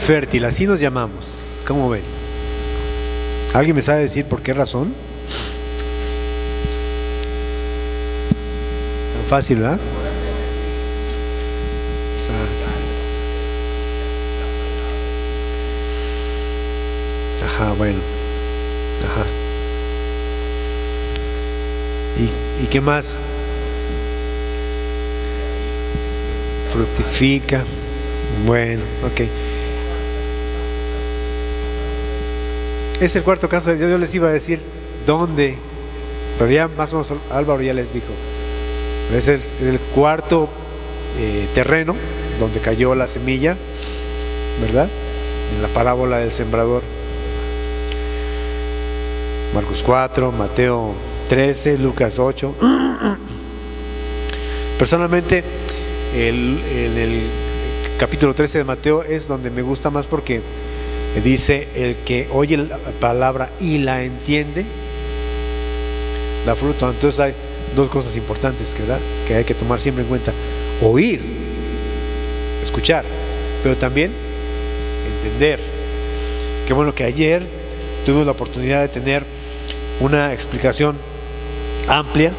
fértil, así nos llamamos. ¿Cómo ven? ¿Alguien me sabe decir por qué razón? Tan fácil, ¿verdad? Ajá, bueno. Ajá. ¿Y qué más? Fructifica. Bueno, ok. Es el cuarto caso. Yo les iba a decir dónde, pero ya más o menos Álvaro ya les dijo. Es el cuarto terreno donde cayó la semilla, ¿verdad? En la parábola del sembrador. Marcos 4, Mateo 13, Lucas 8. Personalmente, en el capítulo 13 de Mateo es donde me gusta más porque dice: el que oye la palabra y la entiende da fruto. Entonces hay dos cosas importantes que hay que tomar siempre en cuenta: oír, escuchar, pero también entender. Qué bueno que ayer tuvimos la oportunidad de tener una explicación amplia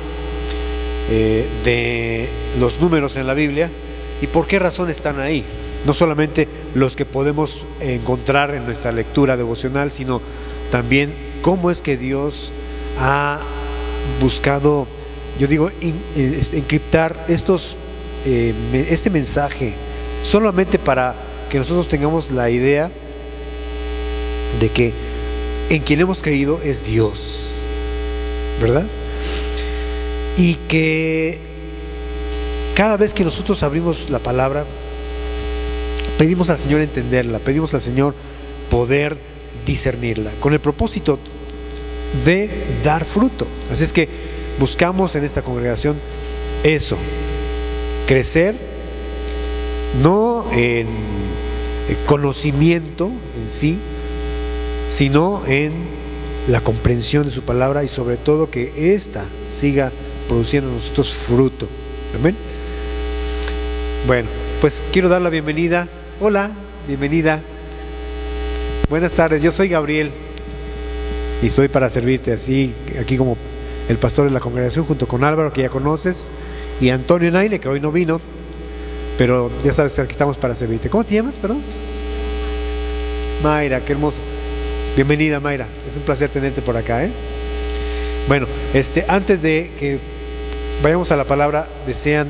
de los números en la Biblia y por qué razón están ahí. No solamente los que podemos encontrar en nuestra lectura devocional, sino también cómo es que Dios ha buscado, yo digo, encriptar este mensaje solamente para que nosotros tengamos la idea de que en quien hemos creído es Dios, ¿verdad? Y que cada vez que nosotros abrimos la palabra, pedimos al Señor entenderla, pedimos al Señor poder discernirla, con el propósito de dar fruto. Así es que buscamos en esta congregación eso, crecer, no en conocimiento en sí, sino en la comprensión de su palabra y sobre todo que ésta siga produciendo en nosotros fruto. Amén. Bueno, pues quiero dar la bienvenida. Hola, bienvenida. Buenas tardes, yo soy Gabriel y estoy para servirte así, aquí como el pastor de la congregación, junto con Álvaro, que ya conoces, y Antonio Naile, que hoy no vino, pero ya sabes que aquí estamos para servirte. ¿Cómo te llamas, perdón? Mayra, qué hermoso. Bienvenida, Mayra, es un placer tenerte por acá, ¿eh? Bueno, antes de que vayamos a la palabra, desean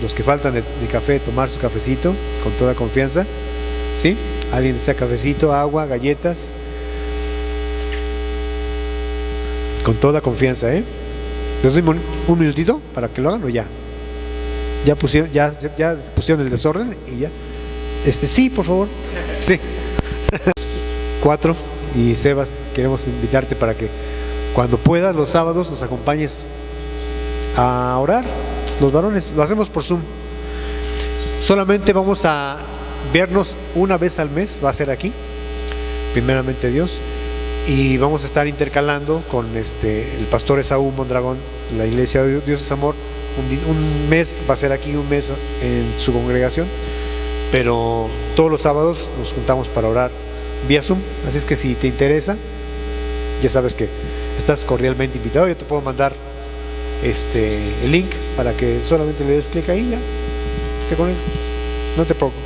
los que faltan de café tomar su cafecito con toda confianza, ¿sí? ¿Alguien desea cafecito, agua, galletas? Con toda confianza, ¿eh? Les doy un minutito para que lo hagan o ya. Ya pusieron el desorden y ya. Sí, por favor. Sí. 4. Y Sebas, queremos invitarte para que cuando puedas los sábados nos acompañes a orar. Los varones lo hacemos por Zoom. Solamente vamos a vernos una vez al mes, va a ser aquí, primeramente Dios, y vamos a estar intercalando con el pastor Esaú Mondragón, la iglesia de Dios es Amor. Un mes va a ser aquí, un mes en su congregación, pero todos los sábados nos juntamos para orar vía Zoom. Así es que si te interesa, ya sabes que estás cordialmente invitado. Yo te puedo mandar el link para que solamente le des clic ahí, ya te conectas, no te preocupes.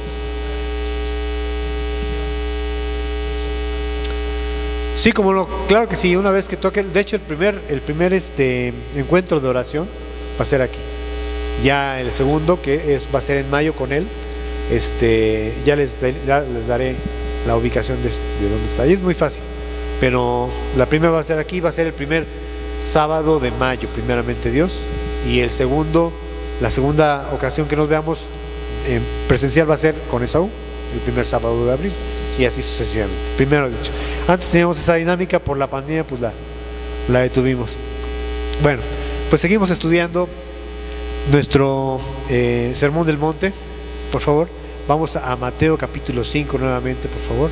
Sí, como no, claro que sí. Una vez que toque, de hecho el primer encuentro de oración va a ser aquí. Ya el segundo, va a ser en mayo con él, ya les daré la ubicación de dónde está. Y es muy fácil, pero la primera va a ser aquí, va a ser el primer sábado de mayo, primeramente Dios, y la segunda ocasión que nos veamos en presencial va a ser con Esaú, el primer sábado de abril, y así sucesivamente. Primero dicho, antes teníamos esa dinámica, por la pandemia pues la detuvimos. Bueno, pues seguimos estudiando nuestro Sermón del Monte. Por favor, vamos a Mateo capítulo 5 nuevamente, por favor.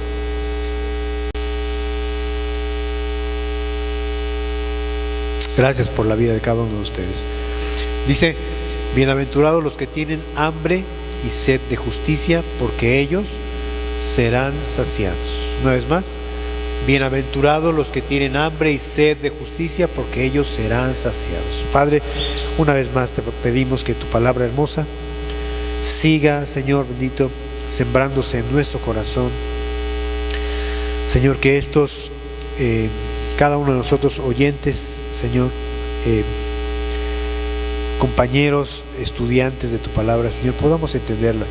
Gracias por la vida de cada uno de ustedes. Dice: bienaventurados los que tienen hambre y sed de justicia, porque ellos serán saciados. Una vez más, bienaventurados los que tienen hambre y sed de justicia, porque ellos serán saciados. Padre, una vez más te pedimos que tu palabra hermosa siga, Señor bendito, sembrándose en nuestro corazón. Señor, que estos, cada uno de nosotros oyentes, Señor, compañeros, estudiantes de tu palabra, Señor, podamos entenderla,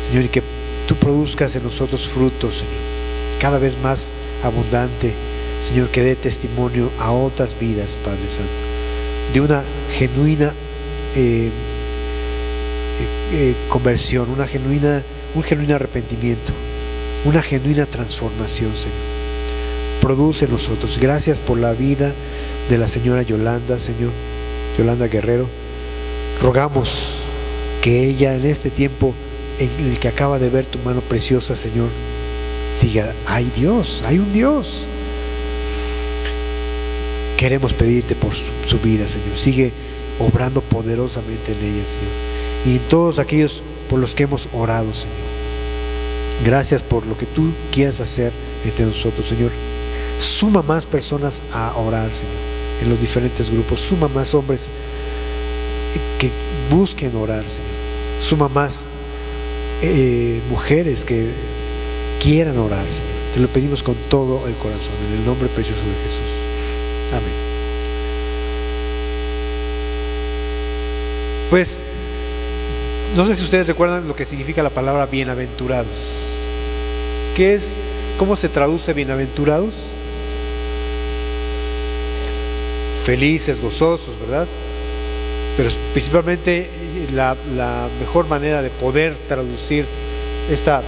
Señor, y que tú produzcas en nosotros frutos, Señor, cada vez más abundante, Señor, que dé testimonio a otras vidas, Padre Santo, de una genuina conversión, un genuino arrepentimiento, una genuina transformación, Señor. Produce en nosotros. Gracias por la vida de la señora Yolanda, Señor, Yolanda Guerrero. Rogamos que ella en este tiempo en el que acaba de ver tu mano preciosa, Señor, diga: hay Dios, hay un Dios. Queremos pedirte por su vida, Señor. Sigue obrando poderosamente en ella, Señor, y en todos aquellos por los que hemos orado, Señor. Gracias por lo que tú quieras hacer entre nosotros, Señor. Suma más personas a orar, Señor, en los diferentes grupos. Suma más hombres que busquen orar, Señor. Suma más mujeres que quieran orar, Señor. Te lo pedimos con todo el corazón, en el nombre precioso de Jesús. Amén. Pues no sé si ustedes recuerdan lo que significa la palabra bienaventurados. ¿Qué es? ¿Cómo se traduce bienaventurados? Felices, gozosos, ¿verdad? Pero principalmente la mejor manera de poder traducir esta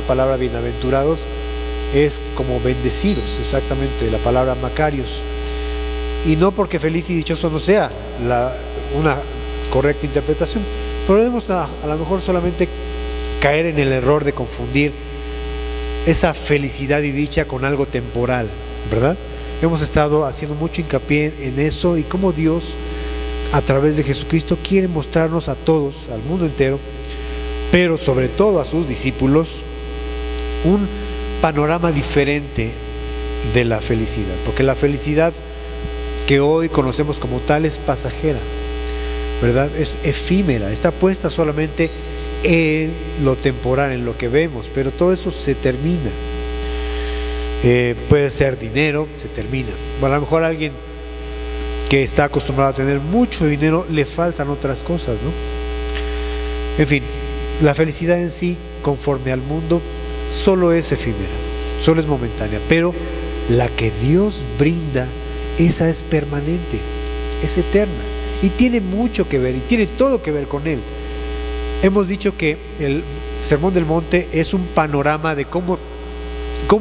palabra bienaventurados es como bendecidos, exactamente, la palabra Macarios. Y no porque feliz y dichoso no sea una correcta interpretación, podemos a lo mejor solamente caer en el error de confundir esa felicidad y dicha con algo temporal, ¿verdad? Hemos estado haciendo mucho hincapié en eso y cómo Dios, a través de Jesucristo, quiere mostrarnos a todos, al mundo entero, pero sobre todo a sus discípulos, un panorama diferente de la felicidad, porque la felicidad que hoy conocemos como tal es pasajera, ¿verdad? Es efímera, está puesta solamente en lo temporal, en lo que vemos, pero todo eso se termina. Puede ser dinero, se termina. Bueno, a lo mejor a alguien que está acostumbrado a tener mucho dinero le faltan otras cosas, ¿no? En fin, la felicidad en sí, conforme al mundo, solo es efímera, solo es momentánea, pero la que Dios brinda, esa es permanente, es eterna y tiene mucho que ver y tiene todo que ver con Él. Hemos dicho que el Sermón del Monte es un panorama de cómo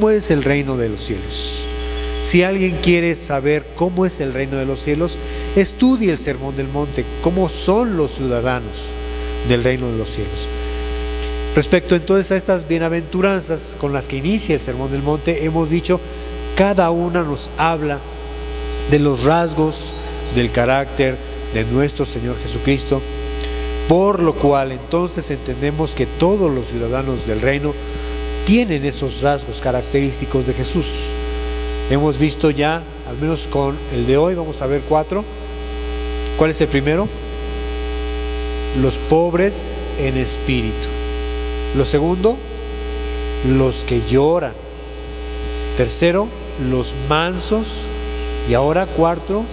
es el reino de los cielos. Si alguien quiere saber cómo es el reino de los cielos, estudie el Sermón del Monte, cómo son los ciudadanos del reino de los cielos. Respecto entonces a estas bienaventuranzas con las que inicia el Sermón del Monte, hemos dicho, cada una nos habla de los rasgos del carácter de nuestro Señor Jesucristo, por lo cual entonces entendemos que todos los ciudadanos del reino tienen esos rasgos característicos de Jesús. Hemos visto ya, al menos con el de hoy, vamos a ver 4. ¿Cuál es el primero? Los pobres en espíritu. Lo segundo, los que lloran. Tercero, los mansos. Y ahora 4,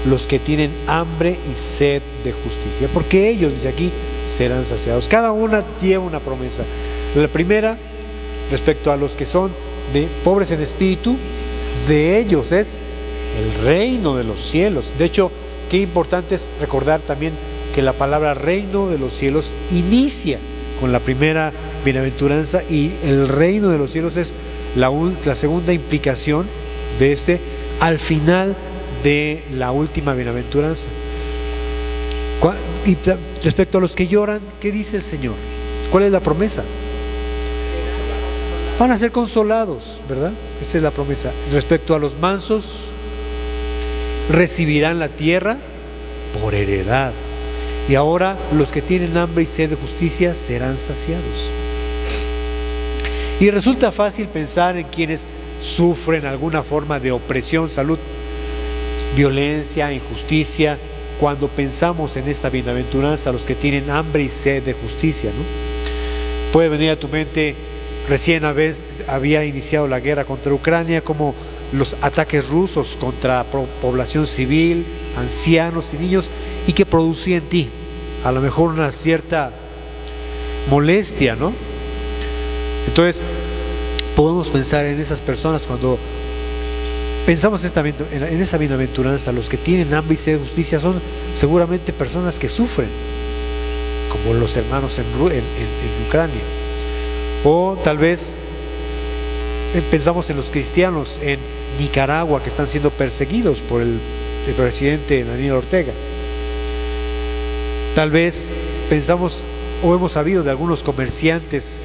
los que tienen hambre y sed de justicia, porque ellos, dice aquí, serán saciados. Cada una lleva una promesa. La primera, respecto a los que son de pobres en espíritu, de ellos es el reino de los cielos. De hecho, qué importante es recordar también que la palabra reino de los cielos inicia con la primera bienaventuranza, y el reino de los cielos es la segunda implicación de al final de la última bienaventuranza. Y respecto a los que lloran, ¿qué dice el Señor? ¿Cuál es la promesa? Van a ser consolados, ¿verdad? Esa es la promesa. Respecto a los mansos, recibirán la tierra por heredad. Y ahora los que tienen hambre y sed de justicia serán saciados. Y resulta fácil pensar en quienes sufren alguna forma de opresión, salud, violencia, injusticia, cuando pensamos en esta bienaventuranza, los que tienen hambre y sed de justicia, ¿no? Puede venir a tu mente, recién había iniciado la guerra contra Ucrania, como los ataques rusos contra población civil, ancianos y niños, y que producía en ti a lo mejor una cierta molestia, ¿no? Entonces podemos pensar en esas personas cuando pensamos en esa bienaventuranza. Los que tienen hambre y sed de justicia son seguramente personas que sufren, como los hermanos en Ucrania. O tal vez pensamos en los cristianos en Nicaragua, que están siendo perseguidos por el presidente Daniel Ortega. Tal vez pensamos o hemos sabido de algunos comerciantes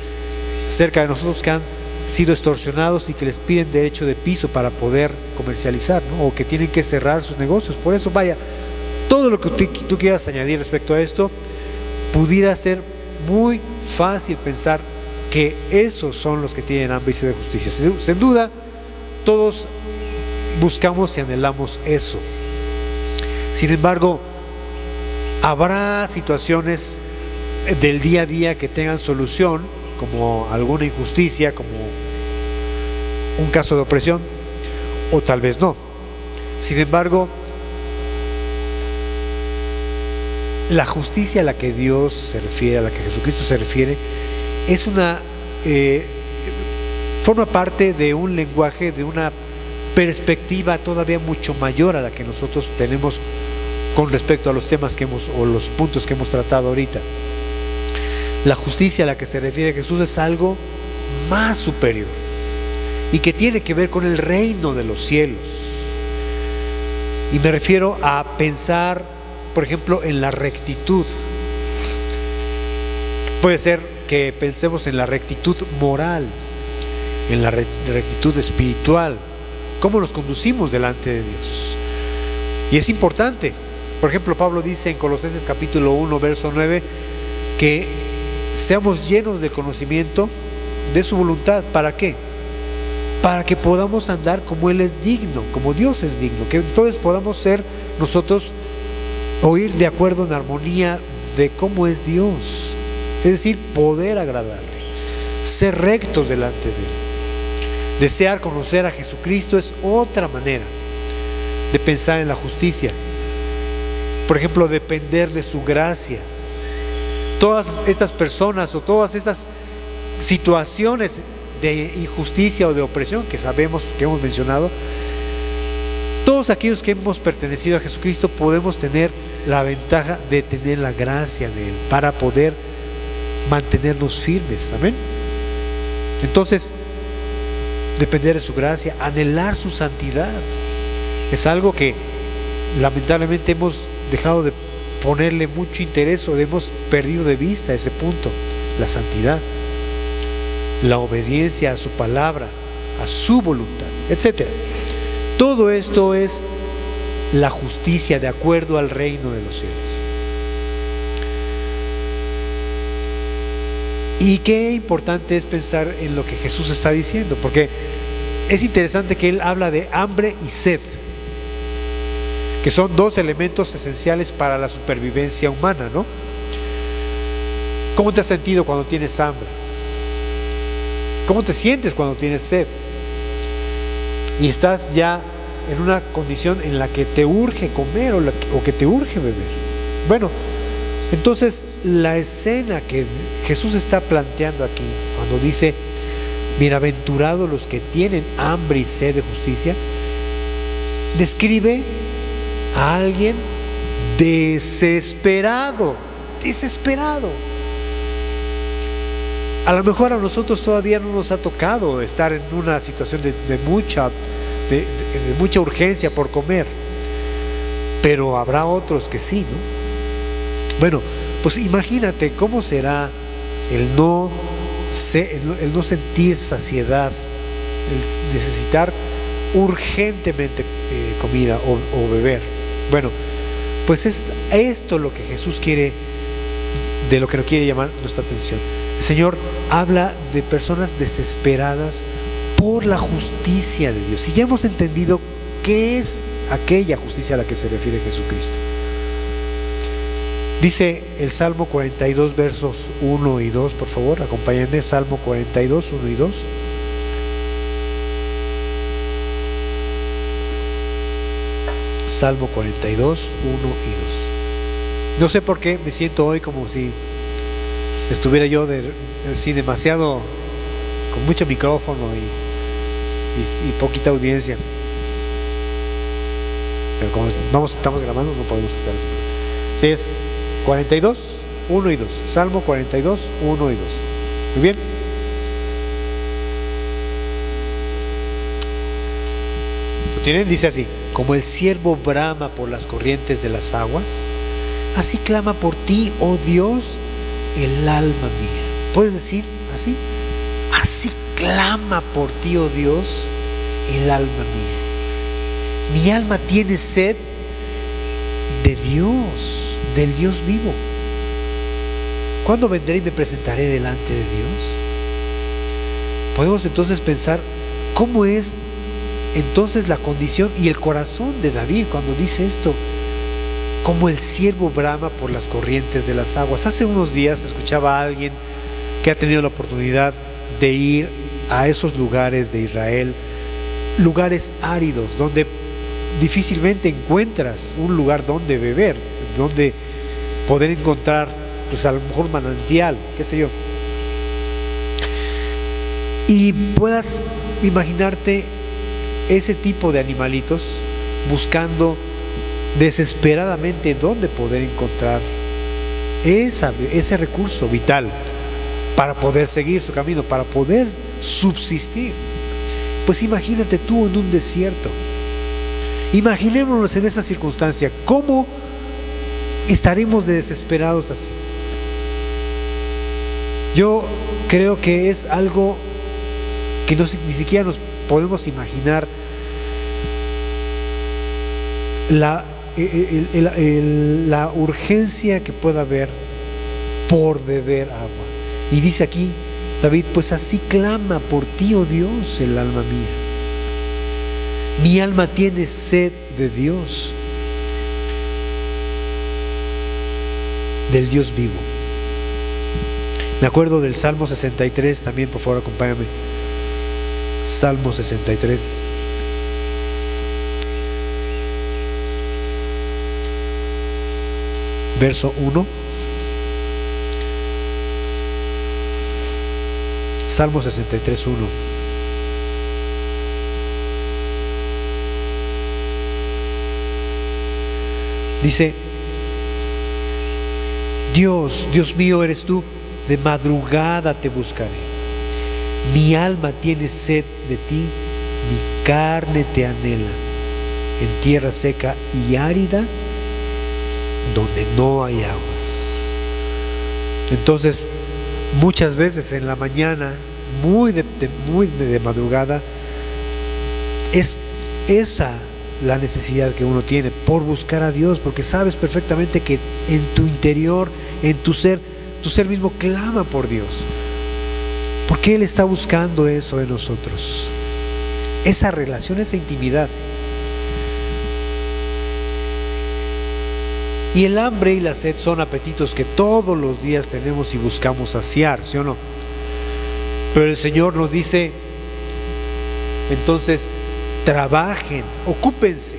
cerca de nosotros que han sido extorsionados y que les piden derecho de piso para poder comercializar, ¿no? O que tienen que cerrar sus negocios. Por eso, vaya, todo lo que tú quieras añadir respecto a esto, pudiera ser muy fácil pensar que esos son los que tienen hambre y sed de justicia. Sin duda, todos buscamos y anhelamos eso. Sin embargo, habrá situaciones del día a día que tengan solución, como alguna injusticia, como un caso de opresión, o tal vez no. Sin embargo, la justicia a la que Dios se refiere, a la que Jesucristo se refiere, es forma parte de un lenguaje, de una perspectiva todavía mucho mayor a la que nosotros tenemos con respecto a los temas o los puntos que hemos tratado ahorita. La justicia a la que se refiere Jesús es algo más superior y que tiene que ver con el reino de los cielos. Y me refiero a pensar, por ejemplo, en la rectitud. Puede ser que pensemos en la rectitud moral, en la rectitud espiritual, cómo nos conducimos delante de Dios. Y es importante. Por ejemplo, Pablo dice en Colosenses capítulo 1, verso 9, que seamos llenos de conocimiento de su voluntad. ¿Para qué? Para que podamos andar como Él es digno, como Dios es digno, que entonces podamos ser nosotros, o ir de acuerdo en armonía de cómo es Dios, es decir, poder agradarle, ser rectos delante de Él. Desear conocer a Jesucristo es otra manera de pensar en la justicia. Por ejemplo, depender de su gracia. Todas estas personas o todas estas situaciones de injusticia o de opresión que sabemos, que hemos mencionado, todos aquellos que hemos pertenecido a Jesucristo podemos tener la ventaja de tener la gracia de Él para poder mantenernos firmes. Amén. Entonces, depender de su gracia, anhelar su santidad, es algo que lamentablemente hemos dejado de ponerle mucho interés o hemos perdido de vista ese punto. La santidad, la obediencia a su palabra, a su voluntad, etc. Todo esto es la justicia de acuerdo al reino de los cielos. Y qué importante es pensar en lo que Jesús está diciendo, porque es interesante que Él habla de hambre y sed, que son dos elementos esenciales para la supervivencia humana, ¿no? ¿Cómo te has sentido cuando tienes hambre? ¿Cómo te sientes cuando tienes sed? Y estás ya en una condición en la que te urge comer o que te urge beber. Bueno, entonces la escena que Jesús está planteando aquí, cuando dice, bienaventurados los que tienen hambre y sed de justicia, describe a alguien desesperado. A lo mejor a nosotros todavía no nos ha tocado estar en una situación de mucha urgencia por comer, pero habrá otros que sí, ¿no? Bueno, pues imagínate cómo será el no sentir saciedad, el necesitar urgentemente comida o beber. Bueno, pues es esto lo que Jesús quiere, de lo que nos quiere llamar nuestra atención. Señor habla de personas desesperadas por la justicia de Dios. Y ya hemos entendido qué es aquella justicia a la que se refiere Jesucristo. Dice el Salmo 42, versos 1 y 2, por favor, acompáñenme. Salmo 42, 1 y 2. Salmo 42, 1 y 2. No sé por qué me siento hoy como si estuviera yo así demasiado, con mucho micrófono y poquita audiencia. Pero como estamos grabando, no podemos quitar eso. Sí, es 42, 1 y 2. Salmo 42, 1 y 2. Muy bien. ¿Lo tienen? Dice así: como el ciervo brama por las corrientes de las aguas, así clama por ti, oh Dios, el alma mía. ¿Puedes decir así? Así clama por ti, oh Dios, el alma mía. Mi alma tiene sed de Dios, del Dios vivo. ¿Cuándo vendré y me presentaré delante de Dios? Podemos entonces pensar cómo es entonces la condición y el corazón de David cuando dice esto: como el ciervo brama por las corrientes de las aguas. Hace unos días escuchaba a alguien que ha tenido la oportunidad de ir a esos lugares de Israel, lugares áridos, donde difícilmente encuentras un lugar donde beber, donde poder encontrar, pues a lo mejor manantial, qué sé yo. Y puedas imaginarte ese tipo de animalitos buscando desesperadamente dónde poder encontrar ese recurso vital para poder seguir su camino, para poder subsistir. Pues imagínate tú en un desierto. Imaginémonos en esa circunstancia. ¿Cómo estaremos de desesperados así? Yo creo que es algo que ni siquiera nos podemos imaginar la urgencia que pueda haber por beber agua. Y dice aquí David: pues así clama por ti, oh Dios, el alma mía. Mi alma tiene sed de Dios, del Dios vivo. Me acuerdo del Salmo 63 también, por favor, acompáñame. Salmo 63. Verso 1. Salmo 63, 1. Dice: Dios, Dios mío eres tú, de madrugada te buscaré. Mi alma tiene sed de ti, mi carne te anhela, en tierra seca y árida, donde no hay aguas. Entonces, muchas veces en la mañana, muy de madrugada, es esa la necesidad que uno tiene por buscar a Dios, porque sabes perfectamente que en tu interior, en tu ser mismo clama por Dios, porque Él está buscando eso en nosotros, esa relación, esa intimidad. Y el hambre y la sed son apetitos que todos los días tenemos y buscamos saciar, ¿sí o no? Pero el Señor nos dice, entonces, trabajen, ocúpense,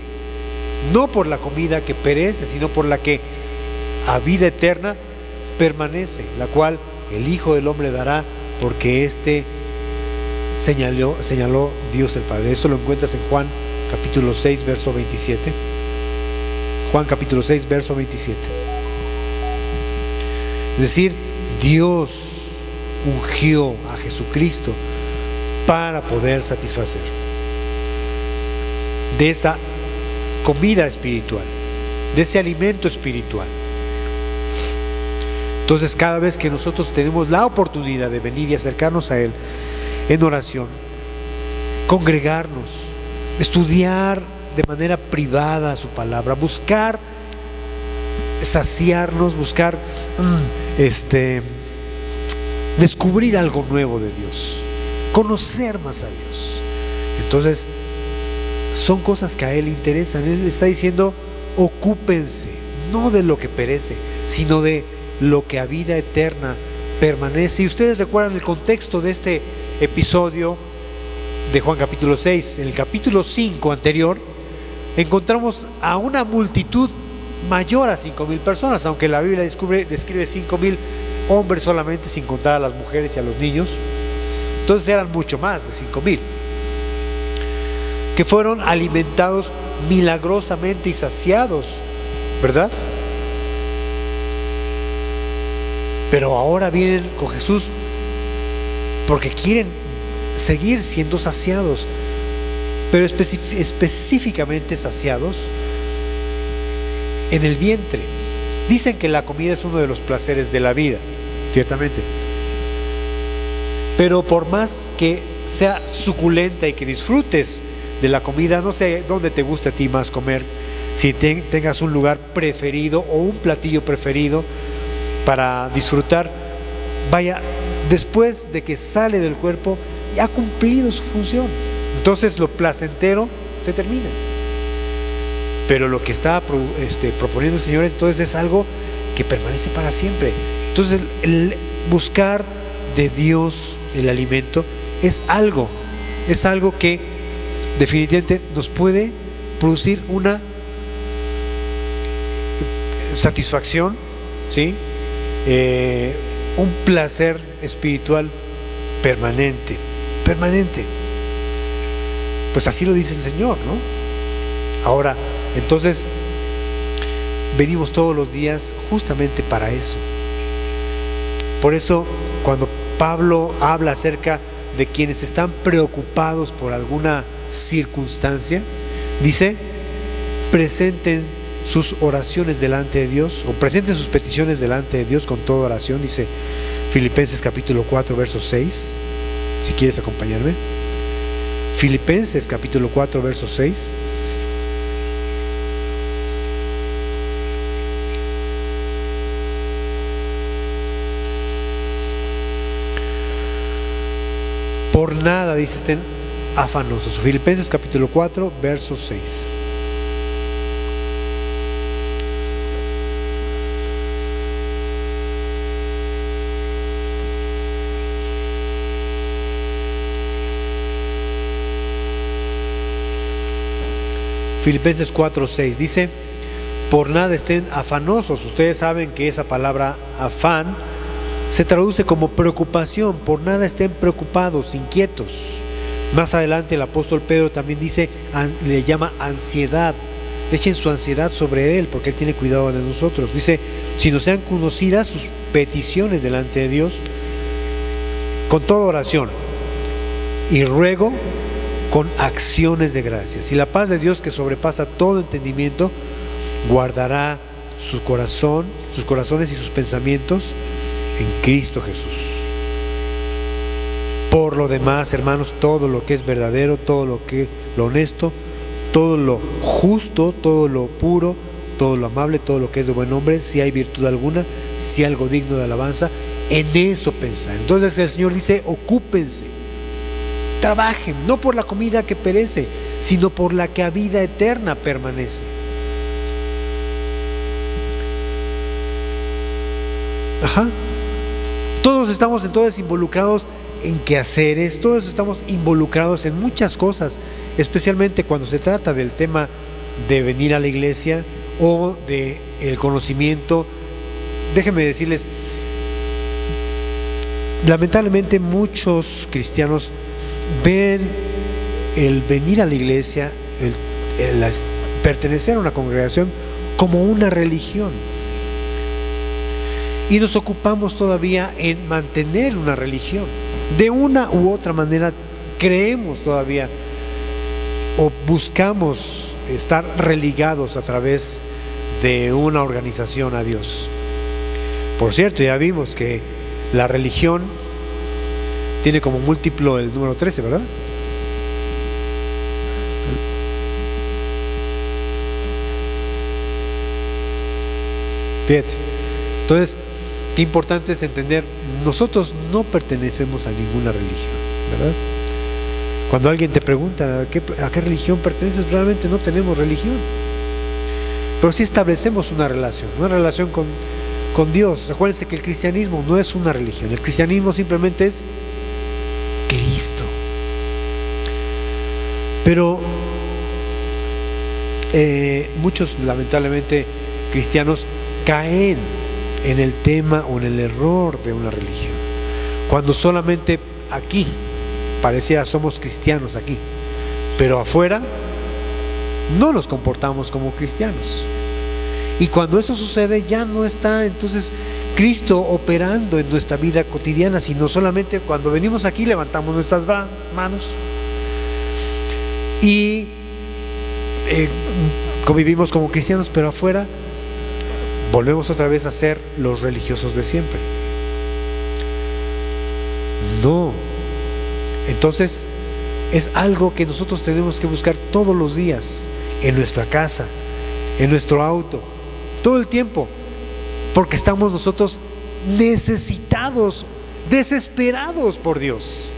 no por la comida que perece, sino por la que a vida eterna permanece, la cual el Hijo del Hombre dará, porque señaló Dios el Padre. Eso lo encuentras en Juan capítulo 6, verso 27. Juan capítulo 6, verso 27. Es decir, Dios ungió a Jesucristo para poder satisfacer de esa comida espiritual, de ese alimento espiritual. Entonces, cada vez que nosotros tenemos la oportunidad de venir y acercarnos a Él en oración, congregarnos, estudiar de manera privada su palabra, buscar saciarnos, buscar descubrir algo nuevo de Dios, conocer más a Dios. Entonces, son cosas que a Él le interesan. Él está diciendo, ocúpense, no de lo que perece, sino de lo que a vida eterna permanece. Y ustedes recuerdan el contexto de este episodio de Juan capítulo 6. En el capítulo 5 anterior encontramos a una multitud mayor a 5,000 personas, aunque la Biblia describe 5,000 hombres solamente, sin contar a las mujeres y a los niños. Entonces eran mucho más de 5,000 que fueron alimentados milagrosamente y saciados, ¿verdad? Pero ahora vienen con Jesús porque quieren seguir siendo saciados, pero específicamente saciados en el vientre. Dicen que la comida es uno de los placeres de la vida, ciertamente, pero por más que sea suculenta y que disfrutes de la comida, no sé dónde te gusta a ti más comer, si tengas un lugar preferido o un platillo preferido para disfrutar, vaya, después de que sale del cuerpo ya ha cumplido su función. Entonces lo placentero se termina, pero lo que está proponiendo el Señor entonces es algo que permanece para siempre. Entonces el buscar de Dios el alimento es algo que definitivamente nos puede producir una satisfacción, ¿sí? Un placer espiritual permanente. Pues así lo dice el Señor, ¿no? Ahora, entonces, venimos todos los días justamente para eso. Por eso, cuando Pablo habla acerca de quienes están preocupados por alguna circunstancia, dice, presenten sus oraciones delante de Dios, o presenten sus peticiones delante de Dios con toda oración, dice Filipenses capítulo 4 verso 6, si quieres acompañarme. Filipenses capítulo 4 verso 6. Por nada, dice, estén afanosos. Filipenses capítulo 4 verso 6. Filipenses 4:6 dice, por nada estén afanosos. Ustedes saben que esa palabra afán se traduce como preocupación. Por nada estén preocupados, inquietos. Más adelante el apóstol Pedro también dice, le llama ansiedad. Echen su ansiedad sobre Él, porque Él tiene cuidado de nosotros. Dice, si no sean conocidas sus peticiones delante de Dios, con toda oración y ruego, con acciones de gracias. Y la paz de Dios, que sobrepasa todo entendimiento, guardará su corazón, sus corazones y sus pensamientos en Cristo Jesús. Por lo demás, hermanos, todo lo que es verdadero, todo lo honesto, todo lo justo, todo lo puro, todo lo amable, todo lo que es de buen nombre, si hay virtud alguna, si algo digno de alabanza, en eso pensar. Entonces el Señor dice, ocúpense, trabajen, no por la comida que perece, sino por la que a vida eterna permanece. Todos estamos entonces involucrados en quehaceres, todos estamos involucrados en muchas cosas, especialmente cuando se trata del tema de venir a la iglesia o de el conocimiento. Déjenme decirles, lamentablemente muchos cristianos ven el venir a la iglesia, el pertenecer a una congregación, como una religión. Y nos ocupamos todavía en mantener una religión. De una u otra manera creemos todavía o buscamos estar religados a través de una organización a Dios. Por cierto, ya vimos que la religión tiene como múltiplo el número 13, ¿verdad? Fíjate. Entonces, qué importante es entender, nosotros no pertenecemos a ninguna religión, ¿verdad? Cuando alguien te pregunta a qué religión perteneces, realmente no tenemos religión. Pero sí establecemos una relación con Dios. Acuérdense que el cristianismo no es una religión, el cristianismo simplemente es Cristo. Pero muchos, lamentablemente, cristianos caen en el tema o en el error de una religión, cuando solamente aquí pareciera somos cristianos aquí, pero afuera no nos comportamos como cristianos. Y cuando eso sucede, ya no está entonces Cristo operando en nuestra vida cotidiana, sino solamente cuando venimos aquí levantamos nuestras manos y convivimos como cristianos, pero afuera volvemos otra vez a ser los religiosos de siempre. No. Entonces es algo que nosotros tenemos que buscar todos los días, en nuestra casa, en nuestro auto, todo el tiempo, porque estamos nosotros necesitados, desesperados por Dios.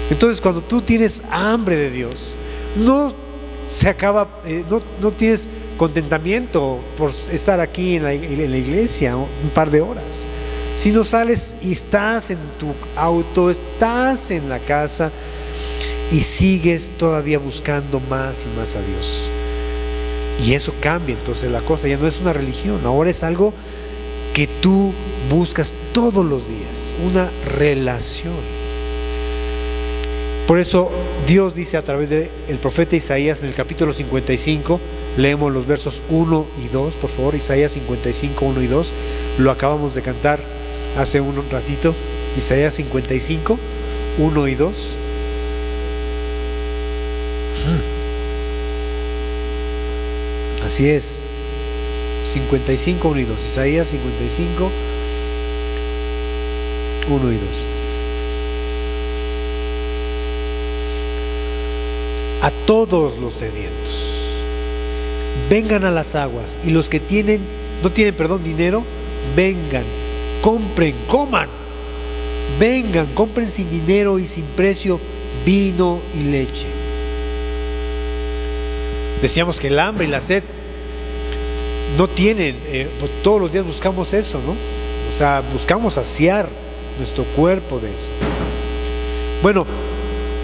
Entonces cuando tú tienes hambre de Dios, no se acaba, no tienes contentamiento por estar aquí en la iglesia un par de horas, sino sales y estás en tu auto, estás en la casa y sigues todavía buscando más y más a Dios. Y eso cambia entonces la cosa, ya no es una religión, ahora es algo que tú buscas todos los días, una relación. Por eso Dios dice a través del profeta Isaías en el capítulo 55, leemos los versos 1 y 2, por favor, Isaías 55, 1 y 2, lo acabamos de cantar hace un ratito, Isaías 55, 1 y 2. Así es, 55, 1 y 2, Isaías 55, 1 y 2. A todos los sedientos, vengan a las aguas, y los que no tienen dinero, vengan, compren, coman, vengan, compren sin dinero y sin precio vino y leche. Decíamos que el hambre y la sed no tienen, todos los días buscamos eso, ¿no? O sea, buscamos saciar nuestro cuerpo de eso. Bueno,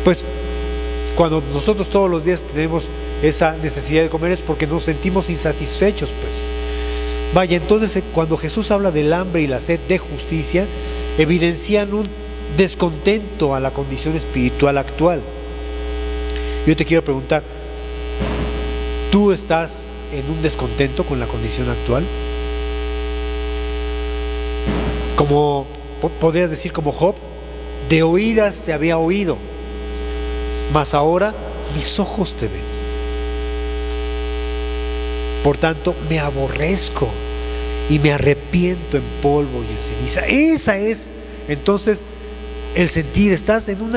pues cuando nosotros todos los días tenemos esa necesidad de comer es porque nos sentimos insatisfechos, pues. Vaya, entonces cuando Jesús habla del hambre y la sed de justicia, evidencian un descontento a la condición espiritual actual. Yo te quiero preguntar, ¿tú estás en un descontento con la condición actual? Como podrías decir como Job, de oídas te había oído, mas ahora mis ojos te ven. Por tanto, me aborrezco y me arrepiento en polvo y en ceniza. Esa es entonces el sentir, estás en un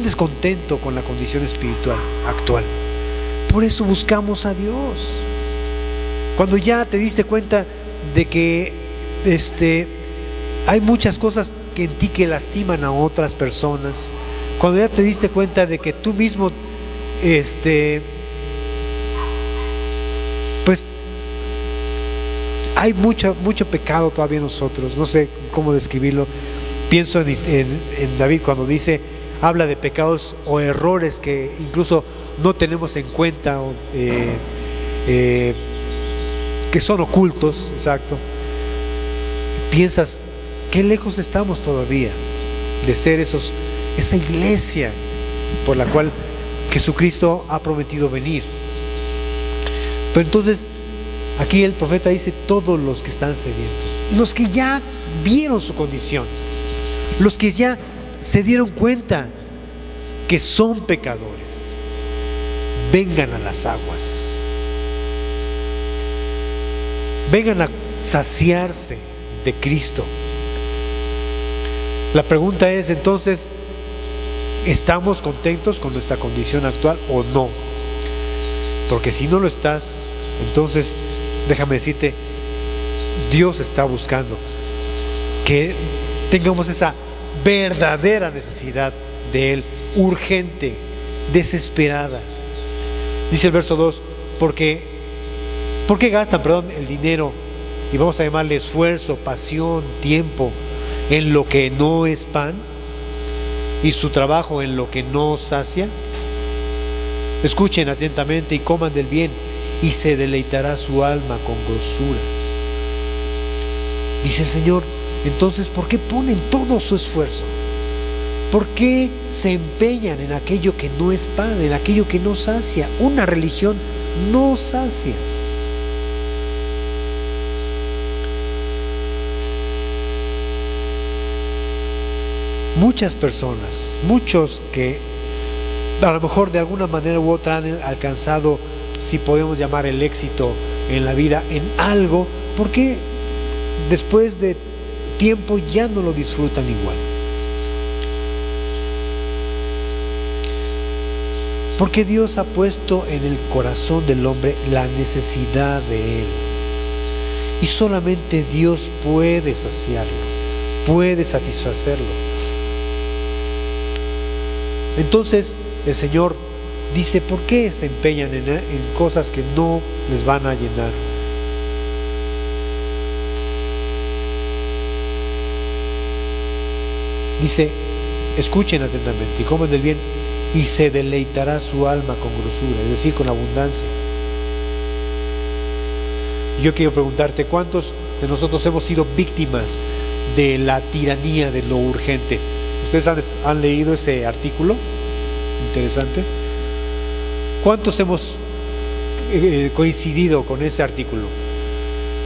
descontento con la condición espiritual actual. Por eso buscamos a Dios. Cuando ya te diste cuenta de que hay muchas cosas que en ti que lastiman a otras personas, cuando ya te diste cuenta de que tú mismo pues hay mucho pecado todavía en nosotros, no sé cómo describirlo. Pienso en David cuando habla de pecados o errores que incluso no tenemos en cuenta, que son ocultos, exacto. Piensas, qué lejos estamos todavía de ser esa iglesia por la cual Jesucristo ha prometido venir. Pero entonces aquí el profeta dice todos los que están sedientos, los que ya vieron su condición, los que ya se dieron cuenta que son pecadores, vengan a las aguas, vengan a saciarse de Cristo. La pregunta es entonces, ¿estamos contentos con nuestra condición actual o no? Porque si no lo estás, entonces déjame decirte, Dios está buscando que tengamos esa verdadera necesidad de Él, urgente, desesperada. Dice el verso 2, ¿por qué gastan, el dinero, y vamos a llamarle esfuerzo, pasión, tiempo, en lo que no es pan, y su trabajo en lo que no sacia? Escuchen atentamente y coman del bien, y se deleitará su alma con grosura. Dice el Señor, entonces, ¿por qué ponen todo su esfuerzo? ¿Por qué se empeñan en aquello que no es pan, en aquello que no sacia? Una religión no sacia. Muchas personas, muchos que a lo mejor de alguna manera u otra han alcanzado, si podemos llamar el éxito en la vida, en algo, ¿por qué después de tiempo ya no lo disfrutan igual? Porque Dios ha puesto en el corazón del hombre la necesidad de Él, y solamente Dios puede saciarlo, puede satisfacerlo. Entonces el Señor dice, ¿por qué se empeñan en cosas que no les van a llenar? Dice, escuchen atentamente y coman del bien, y se deleitará su alma con grosura, es decir, con abundancia. Yo quiero preguntarte, ¿cuántos de nosotros hemos sido víctimas de la tiranía de lo urgente? ¿Ustedes han leído ese artículo? Interesante. ¿Cuántos hemos coincidido con ese artículo?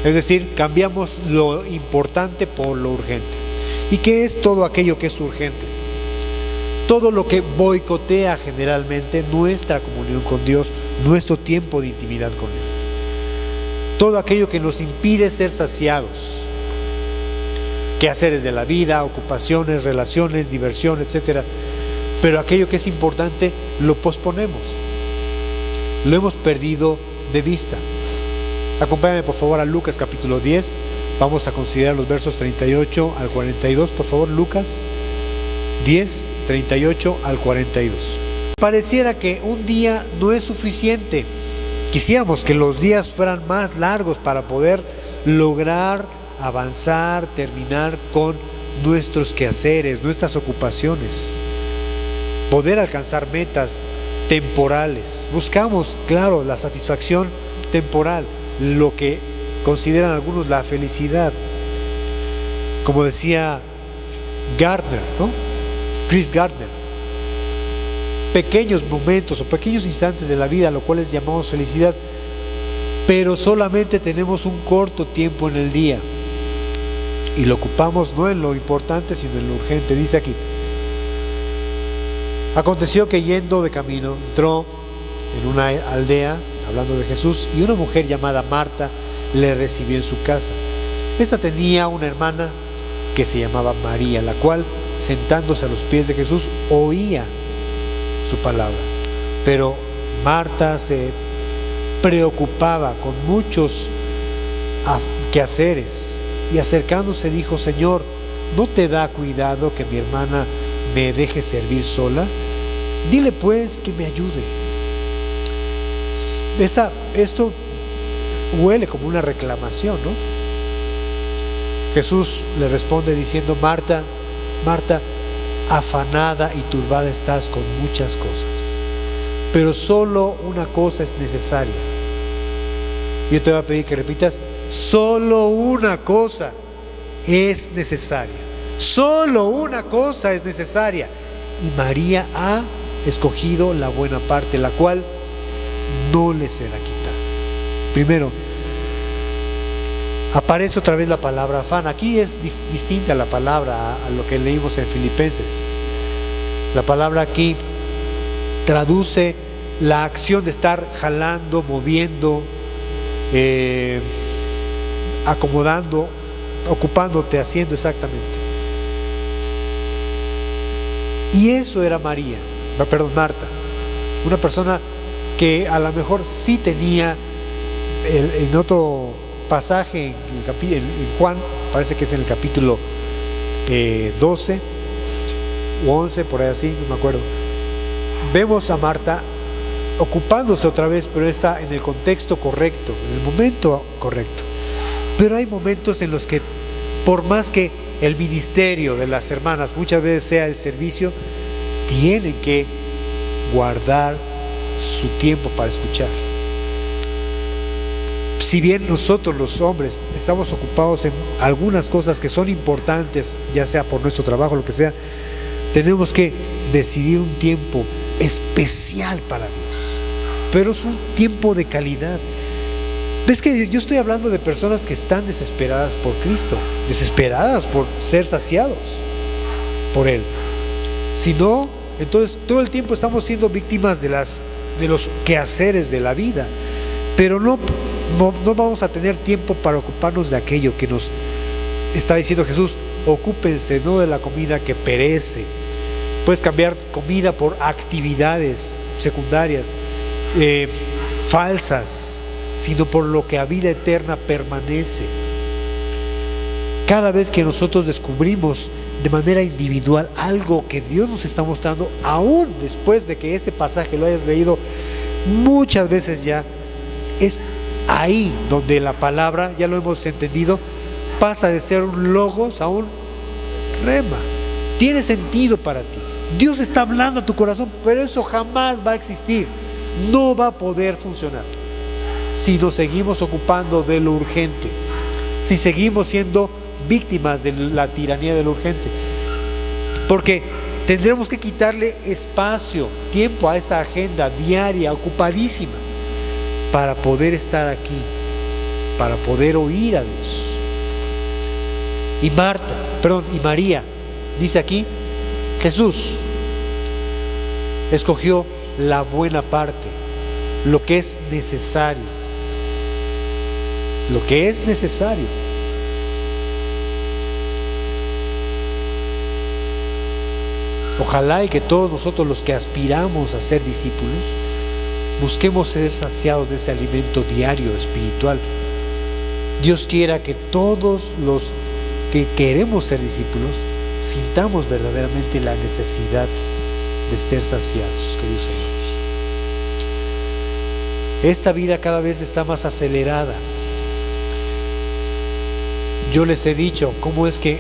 Es decir, cambiamos lo importante por lo urgente. ¿Y qué es todo aquello que es urgente? Todo lo que boicotea generalmente nuestra comunión con Dios, nuestro tiempo de intimidad con Él. Todo aquello que nos impide ser saciados. Quehaceres de la vida, ocupaciones, relaciones, diversión, etc. Pero aquello que es importante lo posponemos. Lo hemos perdido de vista. Acompáñame por favor a Lucas capítulo 10. Vamos a considerar los versos 38 al 42. Por favor, Lucas 10, 38 al 42. Pareciera que un día no es suficiente. Quisiéramos que los días fueran más largos para poder lograr avanzar, terminar con nuestros quehaceres, nuestras ocupaciones, poder alcanzar metas temporales. Buscamos, claro, la satisfacción temporal, lo que consideran algunos la felicidad. Como decía Gardner, ¿no? Chris Gardner, pequeños momentos o pequeños instantes de la vida, lo cual les llamamos felicidad, pero solamente tenemos un corto tiempo en el día y lo ocupamos no en lo importante sino en lo urgente. Dice aquí: aconteció que yendo de camino entró en una aldea, hablando de Jesús, y una mujer llamada Marta le recibió en su casa. Esta tenía una hermana que se llamaba María, la cual, sentándose a los pies de Jesús, oía su palabra. Pero Marta se preocupaba con muchos quehaceres, y acercándose dijo: Señor, ¿no te da cuidado que mi hermana me deje servir sola? Dile pues que me ayude. Esto huele como una reclamación, ¿no? Jesús le responde diciendo: Marta, Marta, afanada y turbada estás con muchas cosas, pero solo una cosa es necesaria. Yo te voy a pedir que repitas: solo una cosa es necesaria. Solo una cosa es necesaria. Y María ha escogido la buena parte, la cual no le será quitada. Primero, aparece otra vez la palabra afán. Aquí es distinta la palabra a lo que leímos en Filipenses. La palabra aquí traduce la acción de estar jalando, moviendo, acomodando, ocupándote, haciendo exactamente. Y eso era Marta, una persona que a lo mejor sí tenía en otro pasaje en Juan, parece que es en el capítulo 12 o 11, por ahí así, no me acuerdo. Vemos a Marta ocupándose otra vez, pero está en el contexto correcto, en el momento correcto. Pero hay momentos en los que, por más que el ministerio de las hermanas muchas veces sea el servicio, tienen que guardar su tiempo para escuchar. Si bien nosotros los hombres estamos ocupados en algunas cosas que son importantes, ya sea por nuestro trabajo, lo que sea, tenemos que decidir un tiempo especial para Dios, pero es un tiempo de calidad. Ves que yo estoy hablando de personas que están desesperadas por Cristo, desesperadas por ser saciados por Él. Si no, entonces todo el tiempo estamos siendo víctimas de los quehaceres de la vida, pero no vamos a tener tiempo para ocuparnos de aquello que nos está diciendo Jesús. Ocúpense no de la comida que perece. Puedes cambiar comida por actividades secundarias, falsas, sino por lo que a vida eterna permanece. Cada vez que nosotros descubrimos de manera individual algo que Dios nos está mostrando, aún después de que ese pasaje lo hayas leído muchas veces ya, es ahí donde la palabra, ya lo hemos entendido, pasa de ser un logos a un rema. Tiene sentido para ti. Dios está hablando a tu corazón, pero eso jamás va a existir. No va a poder funcionar si nos seguimos ocupando de lo urgente, si seguimos siendo víctimas de la tiranía de lo urgente, porque tendremos que quitarle espacio, tiempo a esa agenda diaria ocupadísima para poder estar aquí, para poder oír a Dios. Y María, dice aquí, Jesús escogió la buena parte, lo que es necesario. Lo que es necesario. Ojalá y que todos nosotros los que aspiramos a ser discípulos busquemos ser saciados de ese alimento diario espiritual. Dios quiera que todos los que queremos ser discípulos sintamos verdaderamente la necesidad de ser saciados, queridos hermanos. Esta vida cada vez está más acelerada. Yo les he dicho cómo es que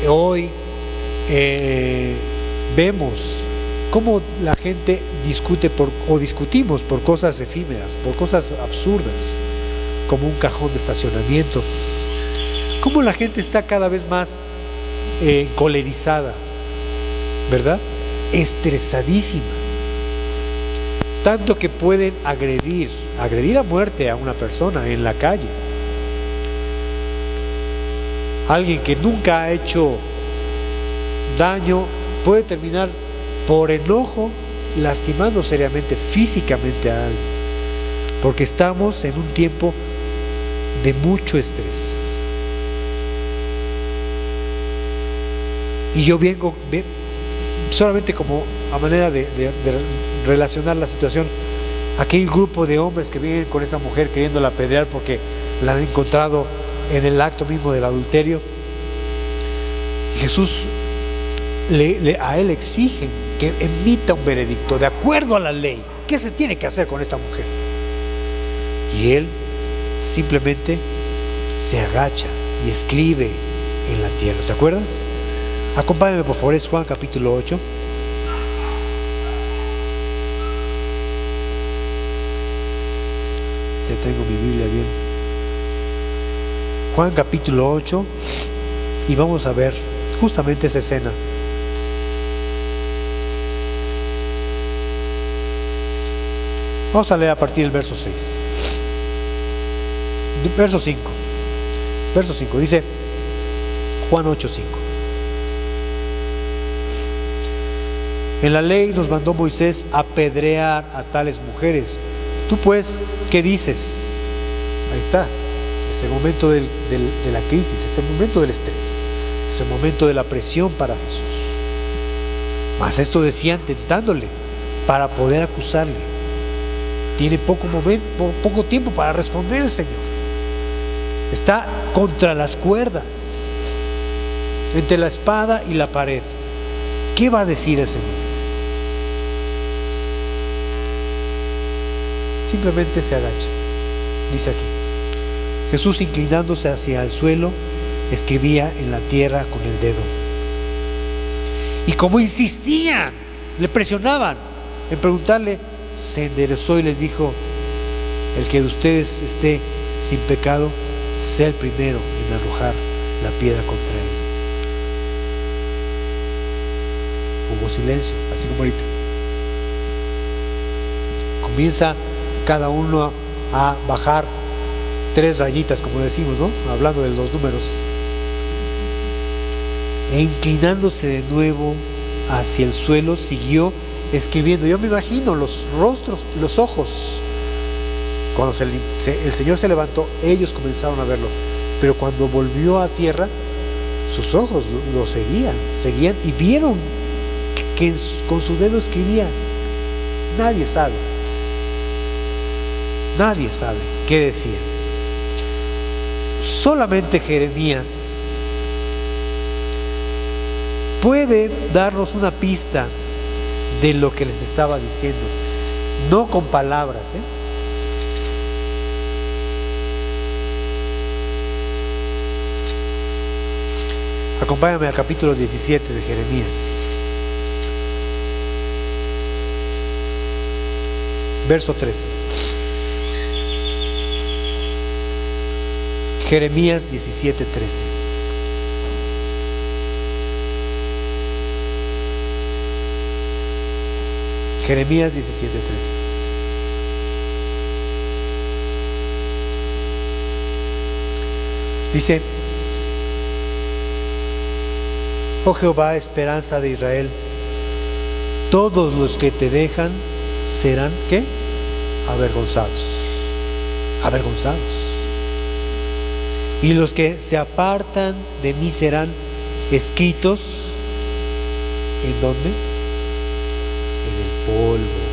hoy vemos cómo la gente discutimos por cosas efímeras, por cosas absurdas, como un cajón de estacionamiento. Cómo la gente está cada vez más colerizada, ¿verdad? Estresadísima. Tanto que pueden agredir a muerte a una persona en la calle. Alguien que nunca ha hecho daño puede terminar por enojo lastimando seriamente físicamente a alguien, porque estamos en un tiempo de mucho estrés. Y yo vengo solamente como a manera de relacionar la situación, aquel grupo de hombres que vienen con esa mujer queriéndola apedrear porque la han encontrado en el acto mismo del adulterio. Jesús a él exigen que emita un veredicto de acuerdo a la ley. ¿Qué se tiene que hacer con esta mujer? Y él simplemente se agacha y escribe en la tierra. ¿Te acuerdas? Acompáñame por favor, es Juan capítulo 8. Ya tengo mi Biblia bien. Juan capítulo 8, y vamos a ver justamente esa escena. Vamos a leer a partir del verso 6. Verso 5. Verso 5 dice Juan 8, 5. En la ley nos mandó Moisés apedrear a tales mujeres. Tú pues, ¿qué dices? Ahí está. Es el momento de la crisis, es el momento del estrés, es el momento de la presión para Jesús. Mas esto decían tentándole para poder acusarle. Tiene poco tiempo para responder el Señor. Está contra las cuerdas, entre la espada y la pared. ¿Qué va a decir ese niño? Simplemente se agacha. Dice aquí: Jesús, inclinándose hacia el suelo, escribía en la tierra con el dedo. Y como insistían, le presionaban en preguntarle, se enderezó y les dijo: el que de ustedes esté sin pecado, sea el primero en arrojar la piedra contra él. Hubo silencio, así como ahorita. Comienza cada uno a bajar 3 rayitas, como decimos, ¿no? Hablando de los números. E inclinándose de nuevo hacia el suelo, siguió escribiendo. Yo me imagino los rostros, los ojos. Cuando el Señor se levantó, ellos comenzaron a verlo. Pero cuando volvió a tierra, sus ojos lo seguían y vieron que con su dedo escribía. Nadie sabe qué decía. Solamente Jeremías puede darnos una pista de lo que les estaba diciendo, no con palabras, Acompáñame al capítulo 17 de Jeremías, verso 13. Jeremías 17, 13. Jeremías 17, 13. Dice: oh Jehová, esperanza de Israel, todos los que te dejan serán, ¿qué? Avergonzados. Y los que se apartan de mí serán escritos, ¿en dónde? En el polvo.